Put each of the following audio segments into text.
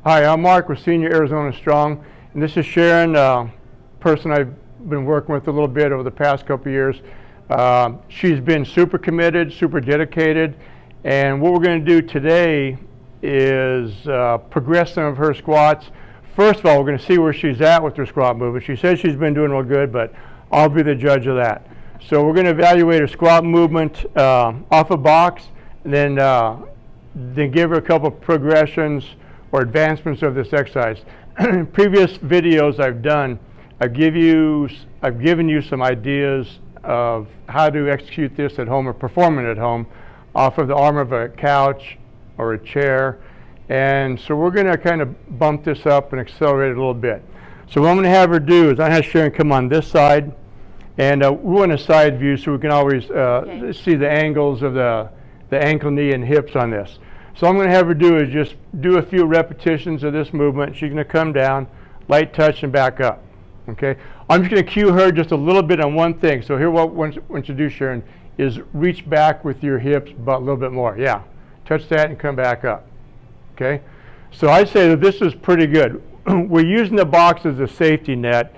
Hi, I'm Mark with Senior Arizona Strong, and this is Sharon, person I've been working with a little bit over the past couple of years. She's been super committed, super dedicated, and what we're going to do today is progress some of her squats. First of all, we're going to see where she's at with her squat movement. She says she's been doing real good, but I'll be the judge of that. So we're going to evaluate her squat movement off a box, and then give her a couple of progressions or advancements of this exercise. In previous videos I've done, I've given you some ideas of how to execute this at home or perform it at home off of the arm of a couch or a chair. And so we're going to kind of bump this up and accelerate it a little bit. So what I'm going to have her do is I have Sharon come on this side, and we're in a side view so we can always see the angles of the ankle, knee, and hips on this. So I'm going to have her do is just do a few repetitions of this movement. She's going to come down, light touch, and back up. Okay. I'm just going to cue her just a little bit on one thing. So here, what I want you to do, Sharon, is reach back with your hips, but a little bit more. Yeah. Touch that and come back up. Okay. So I'd say that this is pretty good. We're using the box as a safety net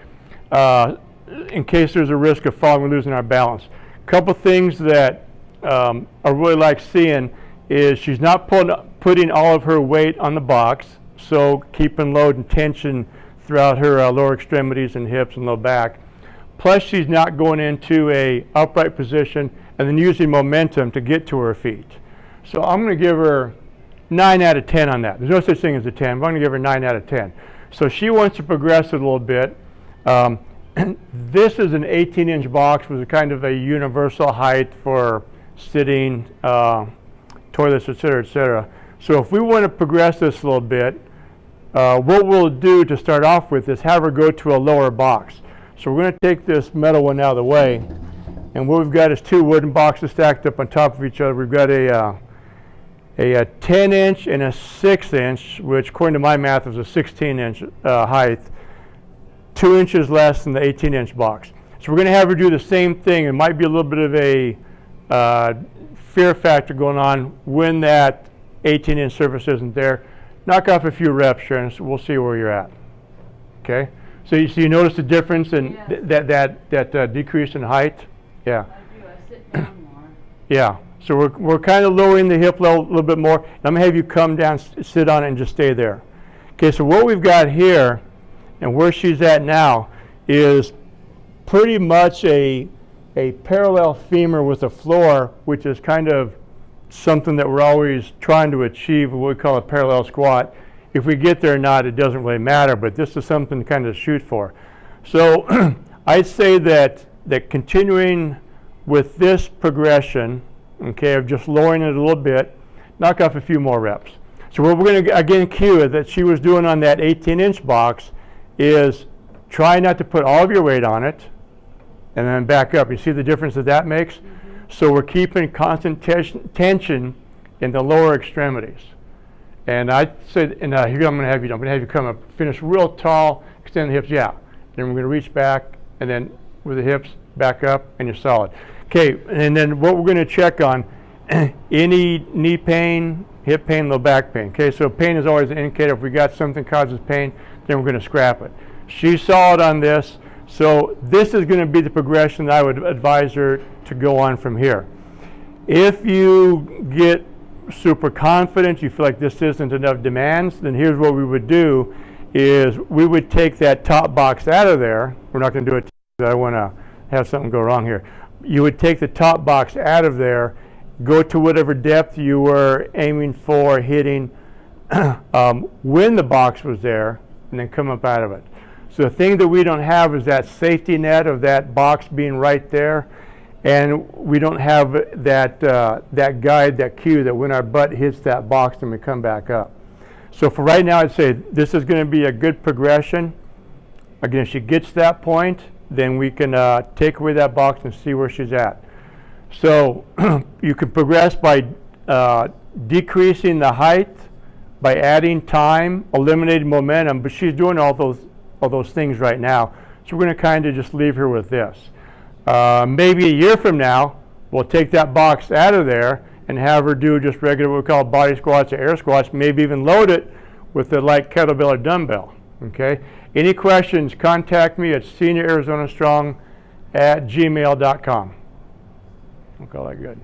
in case there's a risk of falling and losing our balance. A couple things that I really like seeing is she's not putting all of her weight on the box, so keeping load and tension throughout her lower extremities and hips and low back. Plus, she's not going into a upright position and then using momentum to get to her feet. So I'm going to give her 9 out of 10 on that. There's no such thing as a 10, but I'm going to give her 9 out of 10. So she wants to progress it a little bit. This is an 18-inch box with a kind of a universal height for sitting, toilets, etc., etc. So if we want to progress this a little bit, what we'll do to start off with is have her go to a lower box. So we're going to take this metal one out of the way, and what we've got is 2 wooden boxes stacked up on top of each other. We've got a 10-inch and a 6-inch, which according to my math is a 16-inch height, 2 inches less than the 18-inch box. So we're going to have her do the same thing. It might be a little bit of a fear factor going on when that 18-inch surface isn't there. Knock off a few reps, Sharon, so we'll see where you're at. Okay? So you notice the difference in that decrease in height? Yeah. I do. I sit down more. Yeah. So we're kind of lowering the hip level a little bit more. I'm going to have you come down, sit on it, and just stay there. Okay, so what we've got here and where she's at now is pretty much a parallel femur with the floor, which is kind of something that we're always trying to achieve, what we call a parallel squat. If we get there or not, it doesn't really matter, but this is something to kind of shoot for. So I'd say that continuing with this progression, okay, of just lowering it a little bit, knock off a few more reps. So what we're going to, again, cue that she was doing on that 18-inch box is try not to put all of your weight on it, and then back up. You see the difference that makes? Mm-hmm. So we're keeping constant tension in the lower extremities. And I said, and here I'm going to have you come up, finish real tall, extend the hips, yeah. Then we're going to reach back, and then with the hips, back up, and you're solid. Okay, and then what we're going to check on, any knee pain, hip pain, low back pain. Okay, so pain is always an indicator. If we got something causes pain, then we're going to scrap it. She's solid on this. So this is going to be the progression that I would advise her to go on from here. If you get super confident, you feel like this isn't enough demands, then here's what we would do is we would take that top box out of there. We're not going to do it because I want to have something go wrong here. You would take the top box out of there, go to whatever depth you were aiming for hitting when the box was there, and then come up out of it. So the thing that we don't have is that safety net of that box being right there, and we don't have that guide, that cue that when our butt hits that box, then we come back up. So for right now, I'd say this is going to be a good progression. Again, if she gets to that point, then we can take away that box and see where she's at. So you can progress by decreasing the height, by adding time, eliminating momentum, but she's doing all those things right now. So we're going to kind of just leave her with this. Maybe a year from now, we'll take that box out of there and have her do just regular what we call body squats or air squats, maybe even load it with the light kettlebell or dumbbell. Okay. Any questions? Contact me at seniorarizonastrong@gmail.com. We'll call that good.